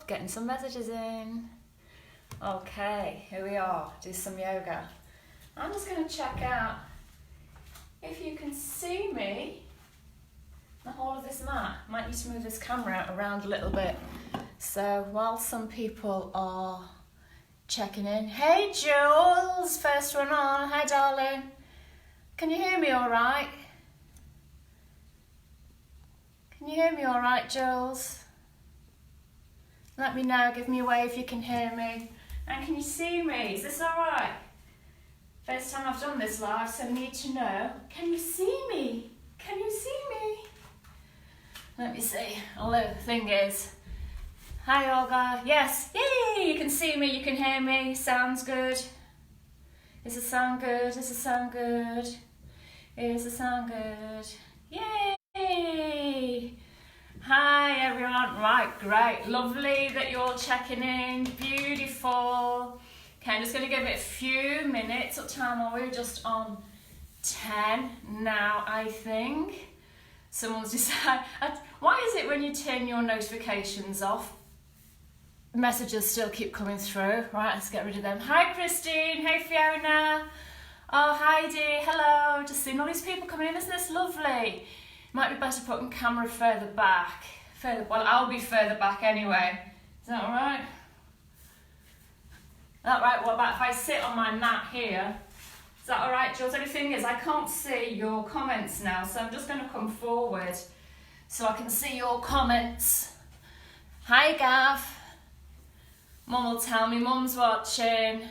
getting some messages in. Okay, here we are, do some yoga. I'm just going to check out if you can see me, the whole of this mat. Might need to move this camera around a little bit. So while some people are checking in, hey Jules, first one on, hi darling. Can you hear me all right? Can you hear me all right, Jules? Let me know, give me a wave if you can hear me. And can you see me? Is this all right? First time I've done this live, so I need to know, can you see me? Can you see me? Let me see. Although the thing is, hi Olga, yes, yay, you can see me, you can hear me, sounds good. Does it sound good? Does it sound good? Does it sound good? Yay! Hi everyone, right, great, lovely that you're all checking in, beautiful. Okay, I'm just going to give it a few minutes. What time are we? Just on 10 now, I think. Someone's decided. Why is it when you turn your notifications off, messages still keep coming through? Right, let's get rid of them. Hi Christine, hey Fiona. Oh, Heidi, hello. Just seeing all these people coming in, isn't this lovely? Might be better putting camera further back. Well, I'll be further back anyway. Is that all right? That right? What about if I sit on my mat here? Is that all right, Jules? The only thing is I can't see your comments now, so I'm just going to come forward so I can see your comments. Hi, Gav. Mum will tell me Mum's watching.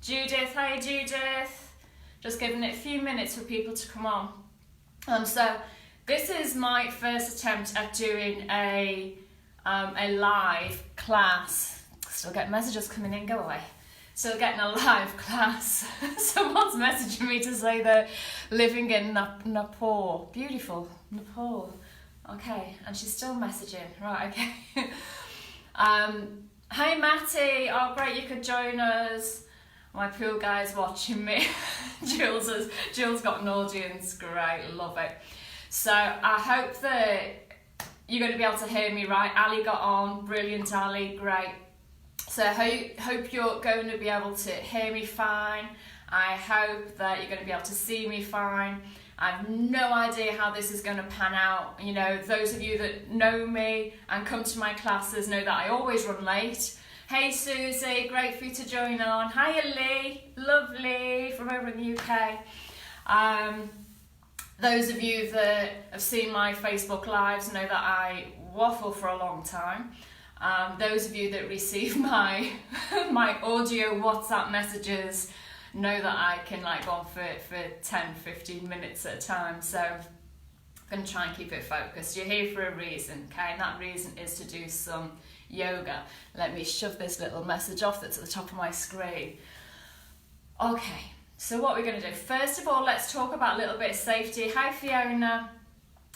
Judith, hi Judith. Just giving it a few minutes for people to come on. So this is my first attempt at doing a live class. Still get messages coming in, go away. Still getting a live class. Someone's messaging me to say they're living in Nepal. Beautiful, Nepal. Okay, and she's still messaging. Right, okay. Hi Matty, oh great you could join us. My pool guy's watching me. Jules got an audience, great, love it. So I hope that you're going to be able to hear me right. Ali got on, brilliant Ali, great. So I hope you're going to be able to hear me fine. I hope that you're going to be able to see me fine. I have no idea how this is going to pan out. You know, those of you that know me and come to my classes know that I always run late. Hey Susie, great for you to join on. Hiya Lee, lovely, from over in the UK. Those of you that have seen my Facebook lives know that I waffle for a long time. Those of you that receive my audio WhatsApp messages know that I can go on for 10-15 minutes at a time, so I'm going to try and keep it focused. You're here for a reason, okay, and that reason is to do some yoga. Let me shove this little message off that's at the top of my screen. Okay, so what we're going to do, first of all, let's talk about a little bit of safety. Hi Fiona.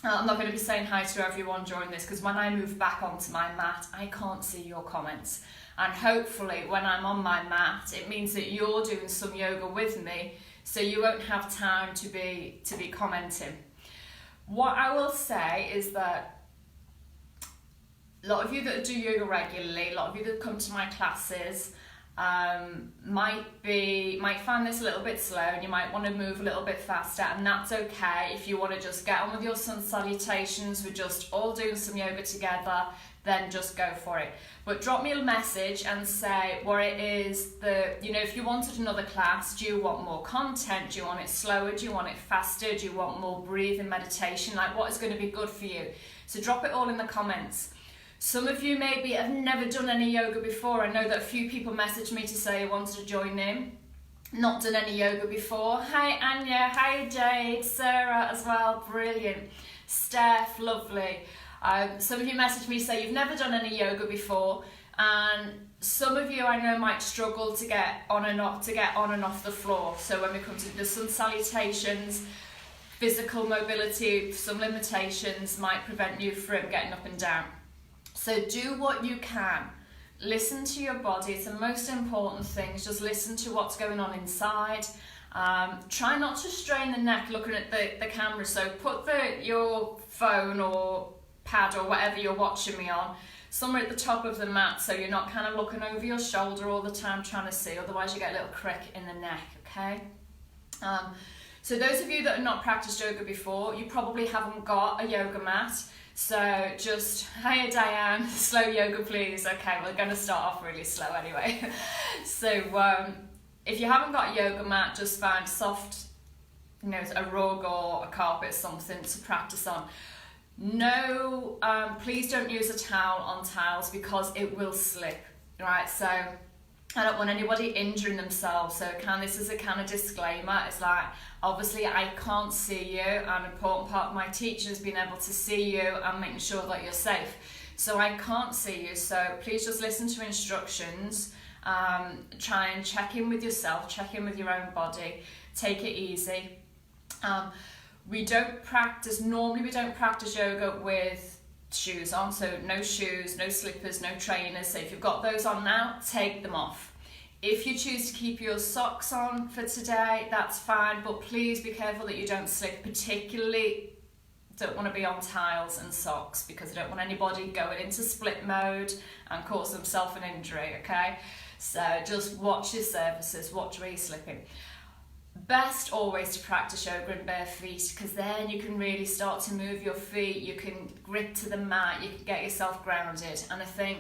I'm not going to be saying hi to everyone during this because when I move back onto my mat, I can't see your comments. And hopefully when I'm on my mat, it means that you're doing some yoga with me, so you won't have time to be commenting. What I will say is that a lot of you that do yoga regularly, a lot of you that come to my classes, might find this a little bit slow and you might want to move a little bit faster, and that's okay. If you want to just get on with your sun salutations, we're just all doing some yoga together, then just go for it. But drop me a message and say what it is that, you know, if you wanted another class, do you want more content? Do you want it slower? Do you want it faster? Do you want more breathing meditation? Like, what is going to be good for you? So drop it all in the comments. Some of you maybe have never done any yoga before. I know that a few people messaged me to say they wanted to join in. Not done any yoga before. Hi Anya, hi Jade, Sarah as well, brilliant. Steph, lovely. Some of you messaged me to say you've never done any yoga before, and some of you I know might struggle to get on and off the floor. So when we come to the sun salutations, physical mobility, some limitations might prevent you from getting up and down. So do what you can. Listen to your body. It's the most important thing. Just listen to what's going on inside. Try not to strain the neck looking at the camera. So put your phone or pad or whatever you're watching me on somewhere at the top of the mat so you're not kind of looking over your shoulder all the time trying to see, otherwise you get a little crick in the neck, okay? So those of you that have not practiced yoga before, you probably haven't got a yoga mat. So just, hiya Diane, slow yoga please. Okay, we're going to start off really slow anyway. So if you haven't got a yoga mat, just find soft, a rug or a carpet, something to practice on. No, please don't use a towel on tiles because it will slip, right? So I don't want anybody injuring themselves. So this is a kind of disclaimer. It's like, obviously I can't see you. An important part of my teaching is being able to see you and making sure that you're safe. So I can't see you. So please just listen to instructions. Try and check in with yourself, check in with your own body. Take it easy. We don't practice yoga with shoes on, so no shoes, no slippers, no trainers. So if you've got those on now, take them off. If you choose to keep your socks on for today, that's fine, but please be careful that you don't slip. Particularly don't want to be on tiles and socks because I don't want anybody going into split mode and cause themselves an injury, okay? So just watch your surfaces, watch where you're slipping. Best always to practice yoga in bare feet because then you can really start to move your feet, you can grip to the mat, you can get yourself grounded. And I think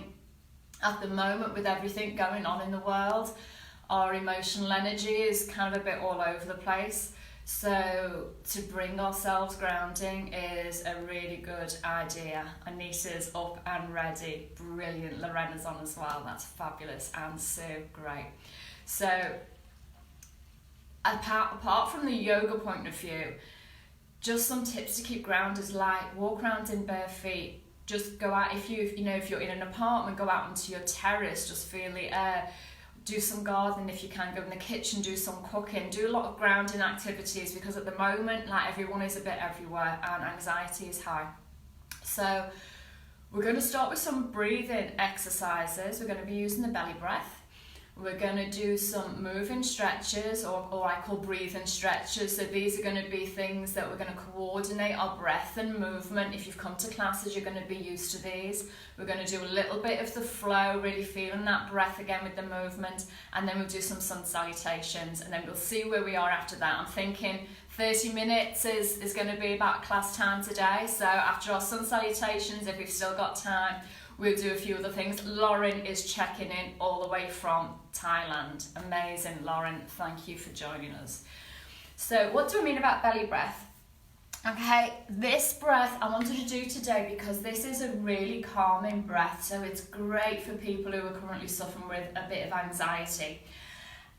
at the moment with everything going on in the world, our emotional energy is kind of a bit all over the place. So to bring ourselves grounding is a really good idea. Anita's up and ready, brilliant. Lorena's on as well, that's fabulous and so great. So apart from the yoga point of view, just some tips to keep grounded, like walk around in bare feet. Just go out, if you're in an apartment, go out onto your terrace, just feel the air. Do some gardening if you can, go in the kitchen, do some cooking, do a lot of grounding activities because at the moment, like, everyone is a bit everywhere and anxiety is high. So we're going to start with some breathing exercises. We're going to be using the belly breath. We're going to do some moving stretches or I call breathing stretches. So these are going to be things that we're going to coordinate our breath and movement. If you've come to classes, you're going to be used to these. We're going to do a little bit of the flow, really feeling that breath again with the movement. And then we'll do some sun salutations and then we'll see where we are after that. I'm thinking 30 minutes is going to be about class time today. So after our sun salutations, if we've still got time, we'll do a few other things. Lauren is checking in all the way from Thailand. Amazing, Lauren. Thank you for joining us. So what do I mean about belly breath? Okay, this breath I wanted to do today because this is a really calming breath. So it's great for people who are currently suffering with a bit of anxiety.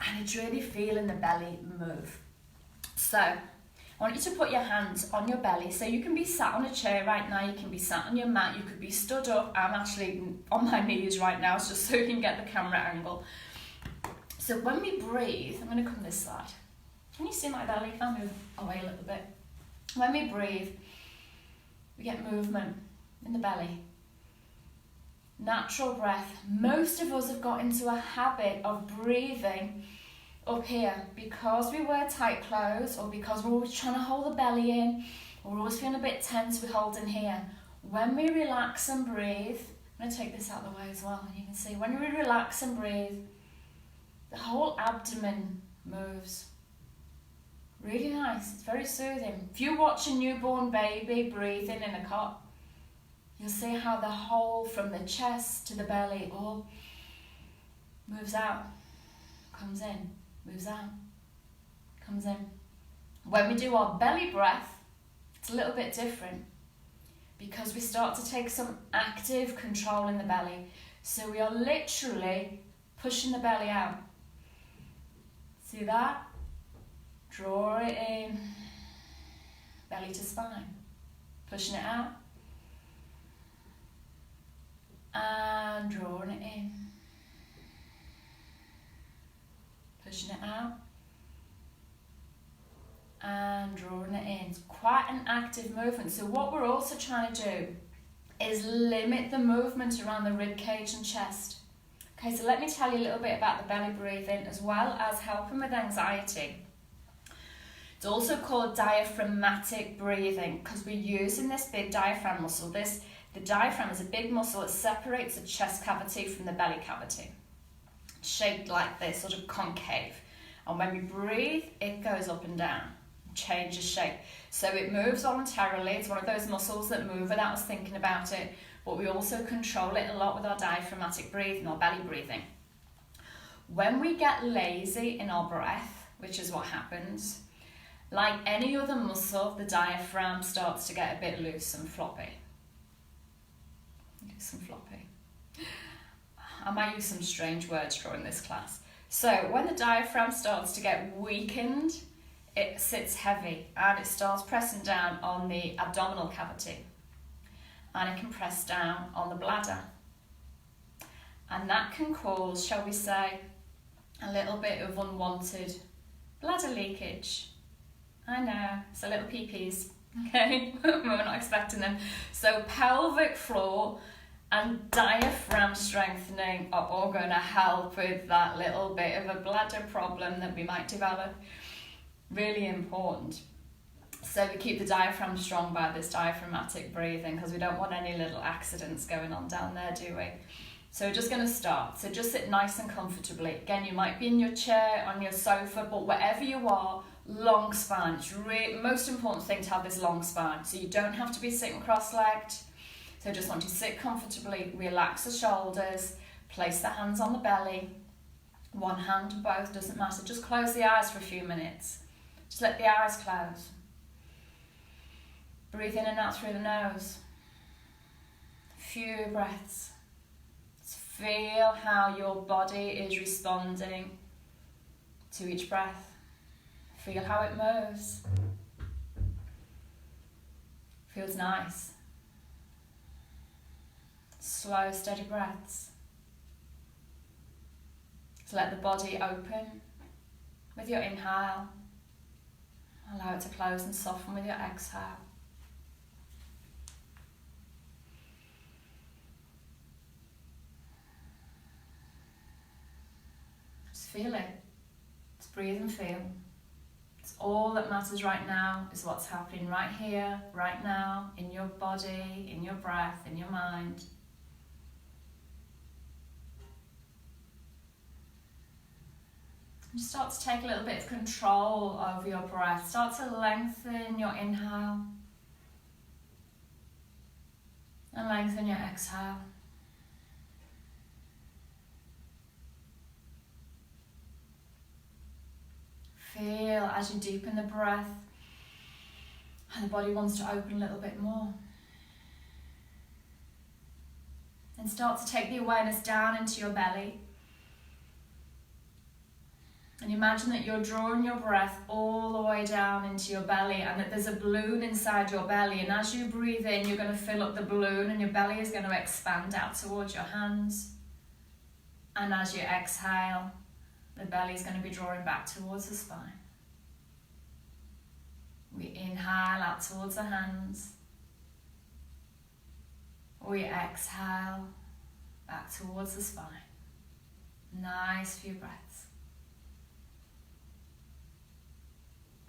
And it's really feeling the belly move. So I want you to put your hands on your belly. So you can be sat on a chair right now, you can be sat on your mat, you could be stood up. I'm actually on my knees right now, just so you can get the camera angle. So when we breathe, I'm going to come this side. Can you see my belly? Can I move away a little bit? When we breathe, we get movement in the belly. Natural breath. Most of us have got into a habit of breathing up here because we wear tight clothes or because we're always trying to hold the belly in, or we're always feeling a bit tense, we're holding here. When we relax and breathe, I'm going to take this out of the way as well, and you can see when we relax and breathe, the whole abdomen moves. Really nice, it's very soothing. If you watch a newborn baby breathing in a cot, you'll see how the whole from the chest to the belly all moves out, comes in. Moves out, comes in. When we do our belly breath, it's a little bit different because we start to take some active control in the belly. So we are literally pushing the belly out. See that? Draw it in, belly to spine. Pushing it out and drawing it in. Pushing it out and drawing it in. It's quite an active movement. So what we're also trying to do is limit the movement around the rib cage and chest. Okay, so let me tell you a little bit about the belly breathing as well as helping with anxiety. It's also called diaphragmatic breathing because we're using this big diaphragm muscle. This The diaphragm is a big muscle that separates the chest cavity from the belly cavity. Shaped like this, sort of concave. And when we breathe, it goes up and down, changes shape. So it moves voluntarily. It's one of those muscles that move without us thinking about it, but we also control it a lot with our diaphragmatic breathing, our belly breathing. When we get lazy in our breath, which is what happens, like any other muscle, the diaphragm starts to get a bit loose and floppy. Loose and floppy. I might use some strange words during this class. So when the diaphragm starts to get weakened, it sits heavy and it starts pressing down on the abdominal cavity, and it can press down on the bladder. And that can cause, shall we say, a little bit of unwanted bladder leakage. I know, it's a little pee-pees, okay? We're not expecting them. So pelvic floor and diaphragm strengthening are all going to help with that little bit of a bladder problem that we might develop. Really important. So we keep the diaphragm strong by this diaphragmatic breathing, because we don't want any little accidents going on down there, do we? So we're just going to start. So just sit nice and comfortably. Again, you might be in your chair, on your sofa, but wherever you are, long spine. It's most important thing to have this long spine. So you don't have to be sitting cross-legged. So just want you to sit comfortably, relax the shoulders, place the hands on the belly, one hand or both, doesn't matter. Just close the eyes for a few minutes. Just let the eyes close. Breathe in and out through the nose. A few breaths. Just feel how your body is responding to each breath. Feel how it moves. Feels nice. Slow, steady breaths. So let the body open with your inhale. Allow it to close and soften with your exhale. Just feel it. Just breathe and feel. It's all that matters right now is what's happening right here, right now, in your body, in your breath, in your mind. Just start to take a little bit of control over your breath. Start to lengthen your inhale and lengthen your exhale. Feel as you deepen the breath and the body wants to open a little bit more. And start to take the awareness down into your belly. And imagine that you're drawing your breath all the way down into your belly, and that there's a balloon inside your belly. And as you breathe in, you're going to fill up the balloon and your belly is going to expand out towards your hands. And as you exhale, the belly is going to be drawing back towards the spine. We inhale out towards the hands. We exhale back towards the spine. Nice few breaths.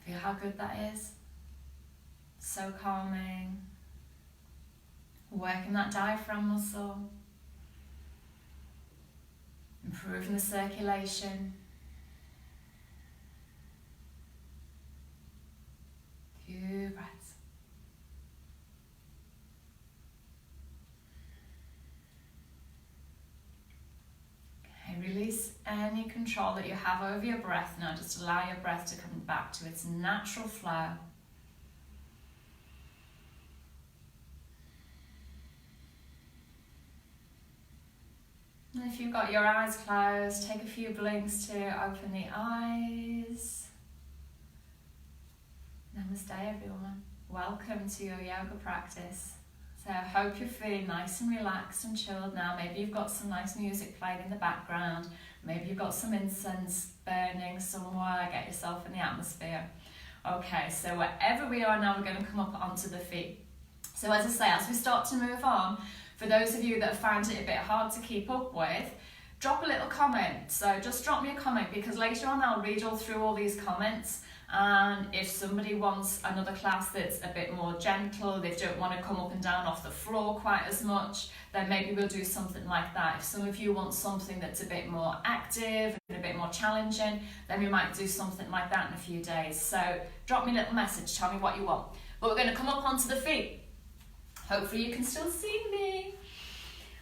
Feel how good that is. So calming. Working that diaphragm muscle. Improving the circulation. Few breaths. Release any control that you have over your breath now. Just allow your breath to come back to its natural flow. And if you've got your eyes closed, take a few blinks to open the eyes. Namaste everyone. Welcome to your yoga practice. So I hope you're feeling nice and relaxed and chilled now. Maybe you've got some nice music playing in the background. Maybe you've got some incense burning somewhere. Get yourself in the atmosphere. Okay, so wherever we are now, we're going to come up onto the feet. So as I say, as we start to move on, for those of you that find it a bit hard to keep up with, drop a little comment. So just drop me a comment, because later on I'll read all through all these comments, and if somebody wants another class that's a bit more gentle, they don't want to come up and down off the floor quite as much, then maybe we'll do something like that. If some of you want something that's a bit more active and a bit more challenging, then we might do something like that in a few days. So drop me a little message, tell me what you want. But we're going to come up onto the feet. Hopefully you can still see me.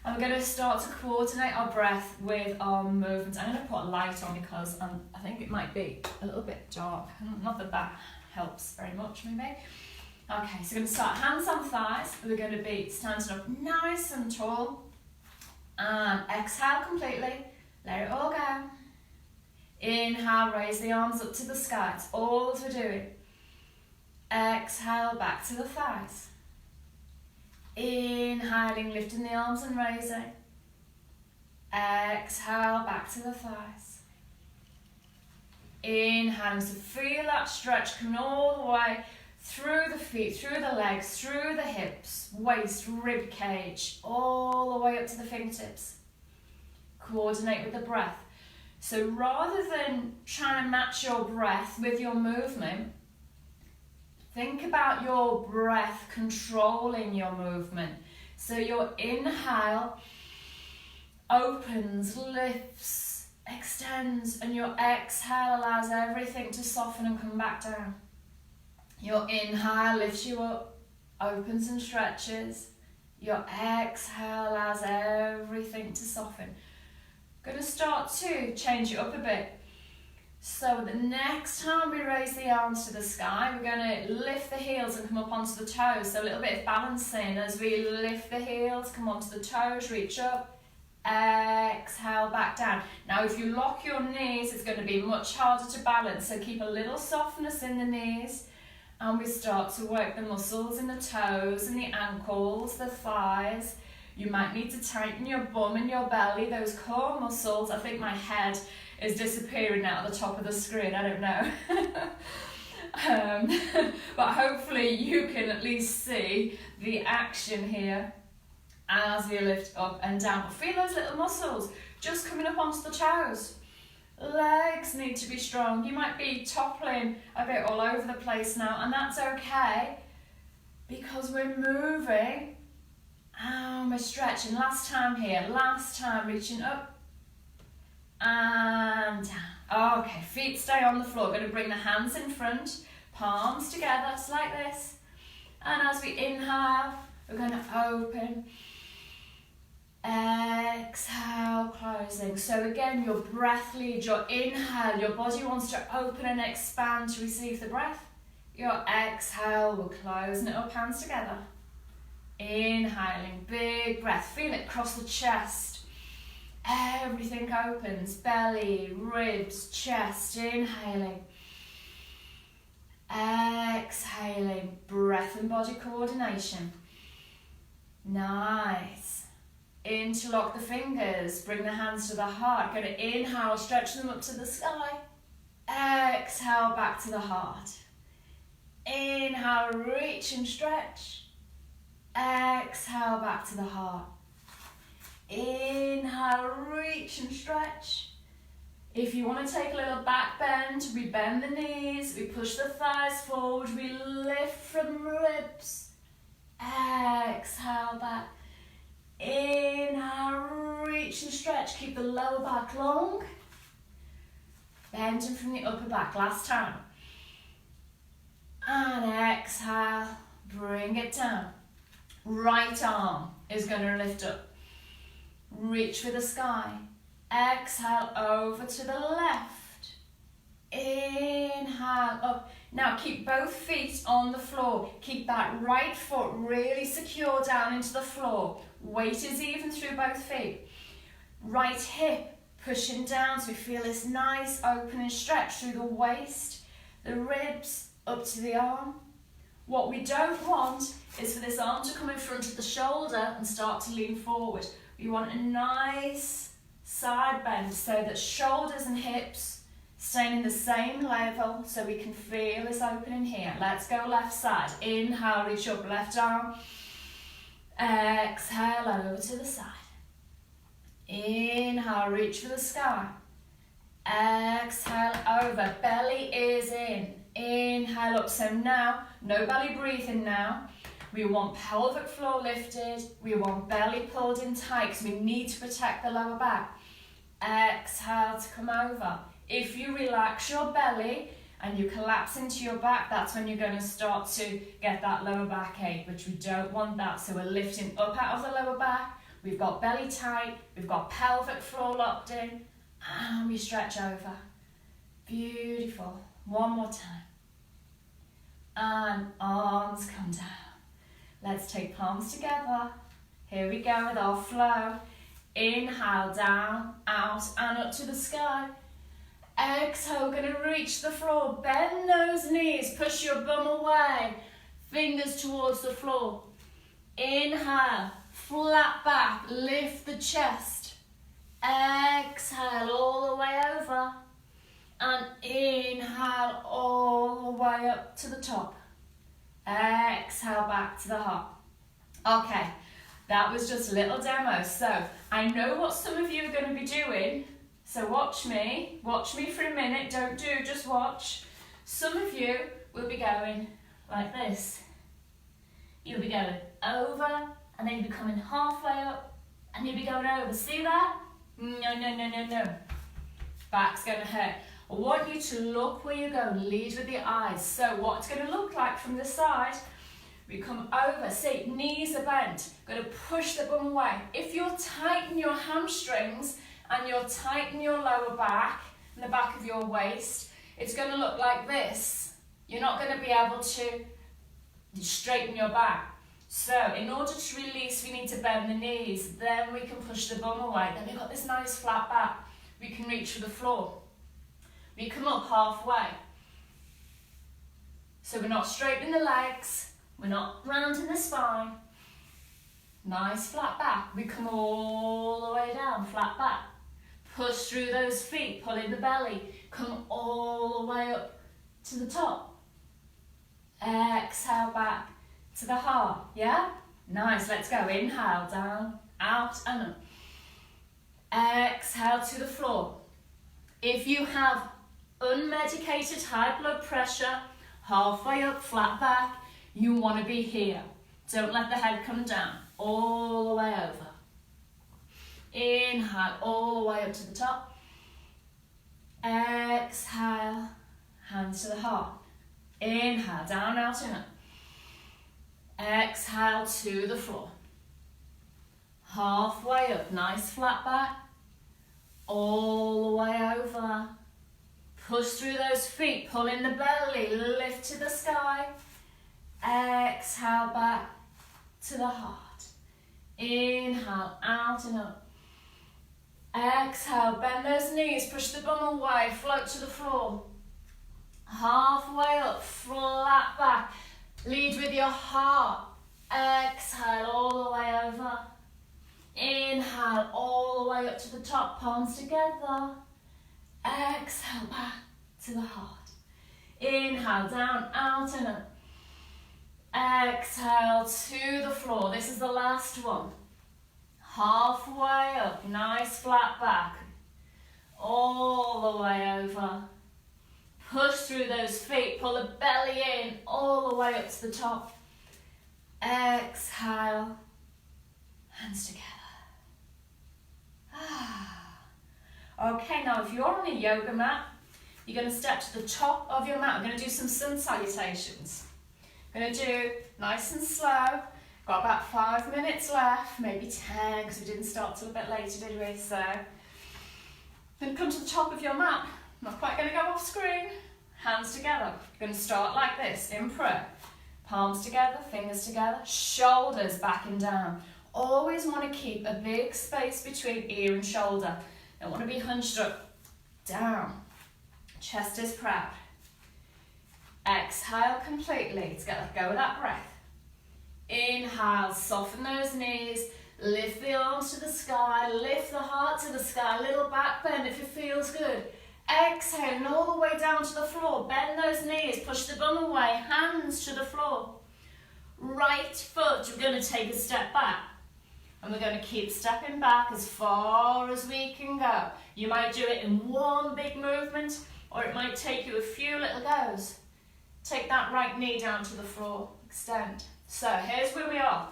And we're going to start to coordinate our breath with our movements. I'm going to put a light on because I think it might be a little bit dark. Not that that helps very much, maybe. Okay, so we're going to start hands on thighs. We're going to be standing up nice and tall. And exhale completely. Let it all go. Inhale, raise the arms up to the sky. It's all we're doing. Exhale, back to the thighs. Inhaling, lifting the arms and raising. Exhale, back to the thighs. Inhaling, so feel that stretch coming all the way through the feet, through the legs, through the hips, waist, rib cage, all the way up to the fingertips. Coordinate with the breath. So rather than trying to match your breath with your movement, think about your breath controlling your movement. So your inhale opens, lifts, extends, and your exhale allows everything to soften and come back down. Your inhale lifts you up, opens and stretches. Your exhale allows everything to soften. Going to start to change it up a bit. So the next time we raise the arms to the sky, we're going to lift the heels and come up onto the toes. So a little bit of balancing as we lift the heels, come onto the toes, reach up, exhale, back down. Now if you lock your knees, it's going to be much harder to balance. So keep a little softness in the knees. And we start to work the muscles in the toes and the ankles, the thighs. You might need to tighten your bum and your belly, those core muscles. I think my head is disappearing out of the top of the screen, I don't know. But hopefully you can at least see the action here as we lift up and down. But feel those little muscles just coming up onto the toes. Legs need to be strong. You might be toppling a bit all over the place now, and that's okay because we're moving and we're stretching. Last time here, last time reaching up and down. Okay, feet stay on the floor. We're going to bring the hands in front, palms together, just like this. And as we inhale, we're going to open. Exhale, closing. So again, your breath leads your inhale. Your body wants to open and expand to receive the breath. Your exhale will close it up, hands together. Inhaling, big breath. Feel it across the chest. Everything opens. Belly, ribs, chest. Inhaling. Exhaling. Breath and body coordination. Nice. Interlock the fingers, bring the hands to the heart. Going to inhale, stretch them up to the sky. Exhale, back to the heart. Inhale, reach and stretch. Exhale, back to the heart. Inhale, reach and stretch. If you want to take a little back bend, we bend the knees, we push the thighs forward, we lift from ribs. Exhale, back. Inhale, reach and stretch. Keep the lower back long. Bending from the upper back. Last time. And exhale, bring it down. Right arm is going to lift up. Reach for the sky. Exhale, over to the left. Inhale, up. Now keep both feet on the floor. Keep that right foot really secure down into the floor. Weight is even through both feet. Right hip pushing down so we feel this nice opening stretch through the waist, the ribs, up to the arm. What we don't want is for this arm to come in front of the shoulder and start to lean forward. We want a nice side bend so that shoulders and hips staying in the same level so we can feel this opening here. Let's go left side. Inhale, reach up, left arm. Exhale, over to the side. Inhale, reach for the sky. Exhale over, belly is in. Inhale up, so now, no belly breathing now. We want pelvic floor lifted, we want belly pulled in tight because we need to protect the lower back. Exhale to come over. If you relax your belly and you collapse into your back, that's when you're going to start to get that lower back ache, which we don't want that. So we're lifting up out of the lower back, we've got belly tight, we've got pelvic floor locked in, and we stretch over. Beautiful. One more time. And arms come down. Let's take palms together. Here we go with our flow. Inhale, down, out, and up to the sky. Exhale, we're going to reach the floor. Bend those knees, push your bum away. Fingers towards the floor. Inhale, flat back, lift the chest. Exhale, all the way over. And inhale, all the way up to the top. Exhale, back to the heart. Okay, that was just a little demo. So I know what some of you are going to be doing. So watch me for a minute. Don't do, just watch. Some of you will be going like this. You'll be going over, and then you'll be coming halfway up, and you'll be going over. See that? No. Back's going to hurt. I want you to look where you're going. Lead with your eyes. So what it's going to look like from the side, we come over. See, knees are bent. Going to push the bum away. If you're tight in your hamstrings and you're tight in your lower back, and the back of your waist, it's going to look like this. You're not going to be able to straighten your back. So in order to release, we need to bend the knees. Then we can push the bum away. Then we've got this nice flat back. We can reach for the floor. We come up halfway. So we're not straightening the legs, we're not rounding the spine. Nice flat back. We come all the way down, flat back. Push through those feet, pull in the belly. Come all the way up to the top. Exhale back to the heart, yeah? Nice, let's go. Inhale, down, out and up. Exhale to the floor. If you have unmedicated high blood pressure, halfway up, flat back, you want to be here. Don't let the head come down. All the way over. Inhale, all the way up to the top. Exhale, hands to the heart. Inhale, down, out and up. Exhale to the floor. Halfway up, nice flat back. All the way over. Push through those feet, pull in the belly, lift to the sky. Exhale back to the heart. Inhale, out and up. Exhale, bend those knees, push the bum away, float to the floor. Halfway up, flat back. Lead with your heart. Exhale all the way over. Inhale all the way up to the top, palms together. Exhale back to the heart. Inhale, down, out and up. Exhale to the floor. This is the last one. Halfway up, nice flat back. All the way over. Push through those feet, pull the belly in, all the way up to the top. Exhale, hands together. Okay, now if you're on a yoga mat, you're going to step to the top of your mat. We're going to do some sun salutations. We're going to do nice and slow. Got about 5 minutes left, maybe 10, because we didn't start till a bit later, did we? So, then come to the top of your mat. Not quite going to go off screen. Hands together. You're going to start like this, in prayer. Palms together, fingers together, shoulders back and down. Always want to keep a big space between ear and shoulder. Don't want to be hunched up. Down. Chest is proud. Exhale completely. Let's go with that breath. Inhale, soften those knees. Lift the arms to the sky. Lift the heart to the sky. Little back bend if it feels good. Exhale and all the way down to the floor. Bend those knees. Push the bum away. Hands to the floor. Right foot, we're going to take a step back. And we're going to keep stepping back as far as we can go. You might do it in one big movement, or it might take you a few little goes. Take that right knee down to the floor, extend. So here's where we are.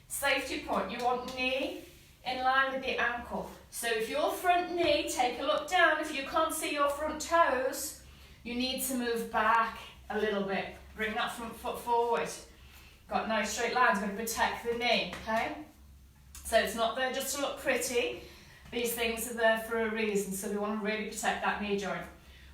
Safety point, you want knee in line with the ankle. So if your front knee, take a look down, if you can't see your front toes, you need to move back a little bit. Bring that front foot forward. Got no straight lines, going to protect the knee, okay? So it's not there just to look pretty. These things are there for a reason, so we want to really protect that knee joint.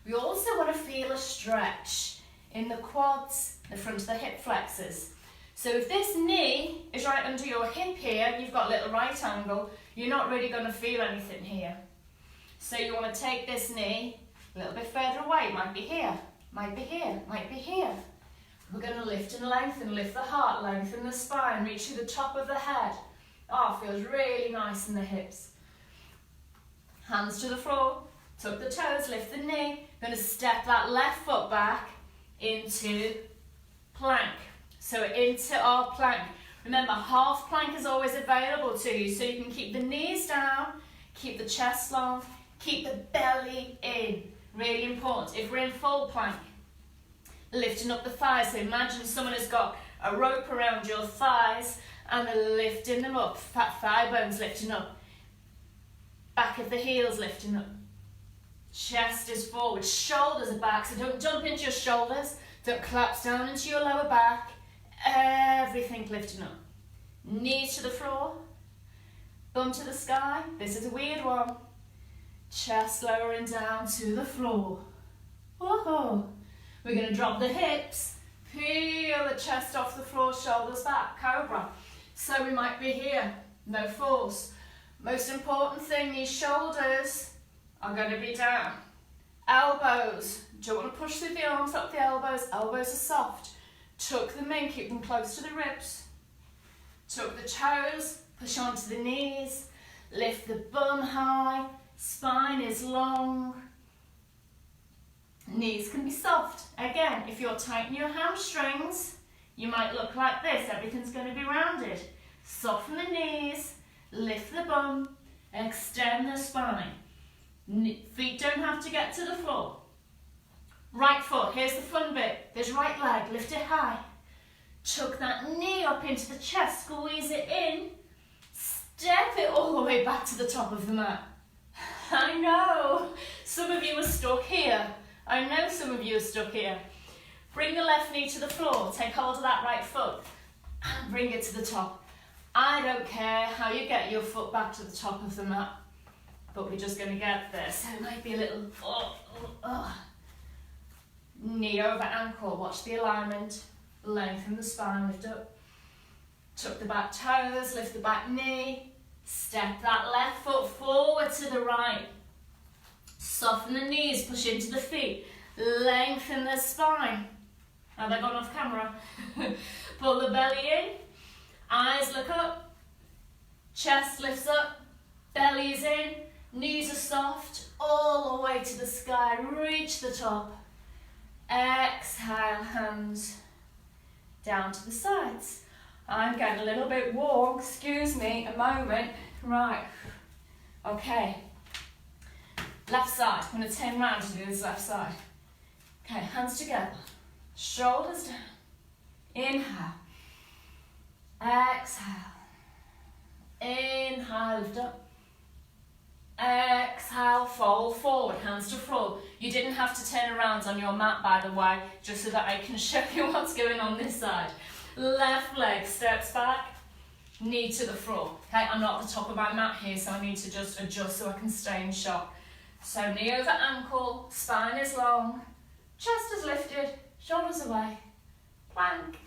We also want to feel a stretch in the quads, the front of the hip flexors. So if this knee is right under your hip here, you've got a little right angle, you're not really going to feel anything here. So you want to take this knee a little bit further away. It might be here, might be here, might be here. We're going to lift and lengthen, lift the heart, lengthen the spine, reach to the top of the head. Oh, feels really nice in the hips. Hands to the floor, tuck the toes, lift the knee. Going to step that left foot back into plank. So into our plank. Remember, half plank is always available to you, so you can keep the knees down, keep the chest long, keep the belly in. Really important. If we're in full plank, lifting up the thighs. So imagine someone has got a rope around your thighs and they're lifting them up. Fat thigh bones lifting up. Back of the heels lifting up. Chest is forward, shoulders are back. So don't jump into your shoulders. Don't collapse down into your lower back. Everything lifting up. Knees to the floor. Bum to the sky. This is a weird one. Chest lowering down to the floor. Whoa. We're going to drop the hips. Peel the chest off the floor, shoulders back. Cobra. So we might be here. No force. Most important thing, these shoulders are going to be down. Elbows. Don't want to push through the arms up the elbows. Elbows are soft. Tuck them in, keep them close to the ribs. Tuck the toes, push onto the knees. Lift the bum high. Spine is long. Knees can be soft. Again, if you're tightening your hamstrings, you might look like this. Everything's going to be rounded. Soften the knees, lift the bum, extend the spine. Feet don't have to get to the floor. Right foot, here's the fun bit. There's right leg, lift it high. Tuck that knee up into the chest, squeeze it in. Step it all the way back to the top of the mat. I know, some of you are stuck here. I know some of you are stuck here. Bring the left knee to the floor, take hold of that right foot and bring it to the top. I don't care how you get your foot back to the top of the mat, but we're just going to get there. So it might be a little, knee over ankle, watch the alignment, lengthen the spine, lift up. Tuck the back toes, lift the back knee, step that left foot forward to the right. Soften the knees, push into the feet, lengthen the spine. Now they've gone off camera. Pull the belly in, eyes look up, chest lifts up, belly's in, knees are soft, all the way to the sky, reach the top. Exhale, hands down to the sides. I'm getting a little bit warm, excuse me, a moment. Right, okay. Left side, I'm going to turn round to do this left side. Okay, hands together, shoulders down. Inhale, exhale, inhale, lift up. Exhale, fold forward, hands to floor. You didn't have to turn around on your mat, by the way, just so that I can show you what's going on this side. Left leg steps back, knee to the floor. Okay, I'm not at the top of my mat here, so I need to just adjust so I can stay in shot. So knee over ankle, spine is long, chest is lifted, shoulders away, plank.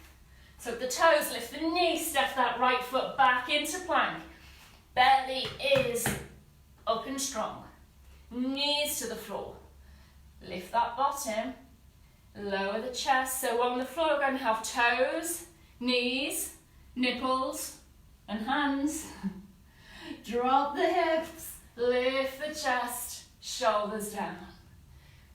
Tuck the toes, lift the knee, step that right foot back into plank. Belly is up and strong. Knees to the floor. Lift that bottom, lower the chest. So on the floor we're going to have toes, knees, nipples and hands. Drop the hips, lift the chest, shoulders down.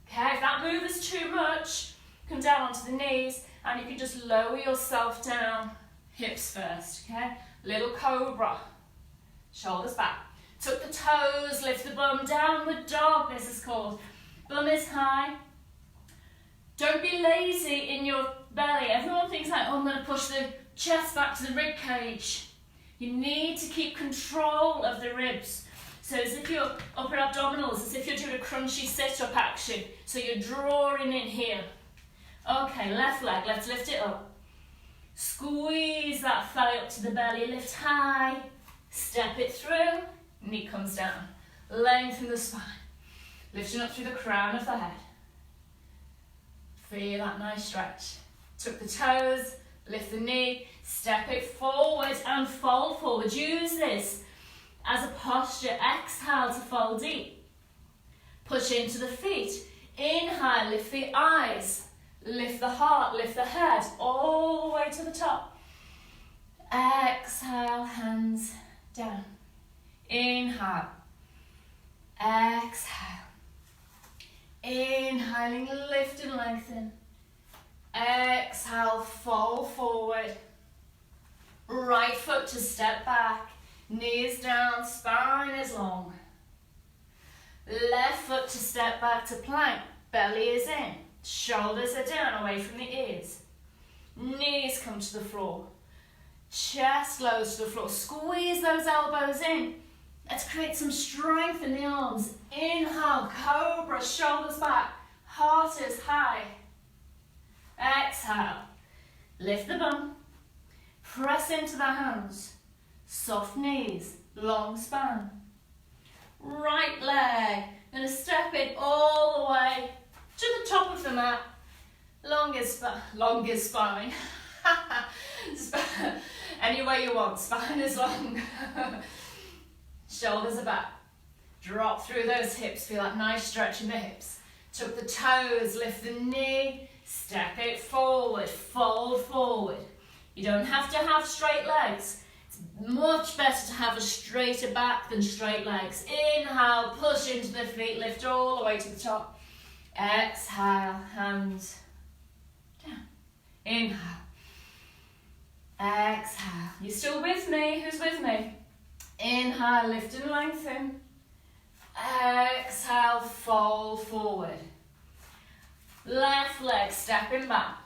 Okay, if that move is too much, come down onto the knees and you can just lower yourself down hips first, okay? Little cobra, shoulders back. Tuck the toes, lift the bum, downward dog, this is called. Bum is high. Don't be lazy in your belly. Everyone thinks like, oh, I'm going to push the chest back to the rib cage. You need to keep control of the ribs. So as if your upper abdominals, as if you're doing a crunchy sit-up action. So you're drawing in here. Okay, left leg, let's lift it up. Squeeze that thigh up to the belly, lift high. Step it through, knee comes down. Lengthen the spine. Lifting up through the crown of the head. Feel that nice stretch. Tuck the toes, lift the knee, step it forward and fold forward. Use this as a posture. Exhale to fold deep. Push into the feet. Inhale, lift the eyes, lift the heart, lift the head, all the way to the top. Exhale, hands down. Inhale. Exhale. Inhaling, lift and lengthen. Exhale, fold forward. Right foot to step back. Knees down, spine is long. Left foot to step back to plank. Belly is in. Shoulders are down, away from the ears. Knees come to the floor. Chest low to the floor. Squeeze those elbows in. Let's create some strength in the arms. Inhale, cobra, shoulders back. Heart is high. Exhale. Lift the bum. Press into the hands. Soft knees, long spine. Right leg. Going to step it all the way to the top of the mat. Longest spine. Any way you want. Spine is long. Shoulders are back. Drop through those hips. Feel that nice stretch in the hips. Tuck the toes, lift the knee, step it forward, fold forward. You don't have to have straight legs. It's much better to have a straighter back than straight legs. Inhale, push into the feet, lift all the way to the top. Exhale, hands down. Inhale. Exhale. You still with me? Who's with me? Inhale, lift and lengthen. Exhale, fold forward. Left leg stepping back.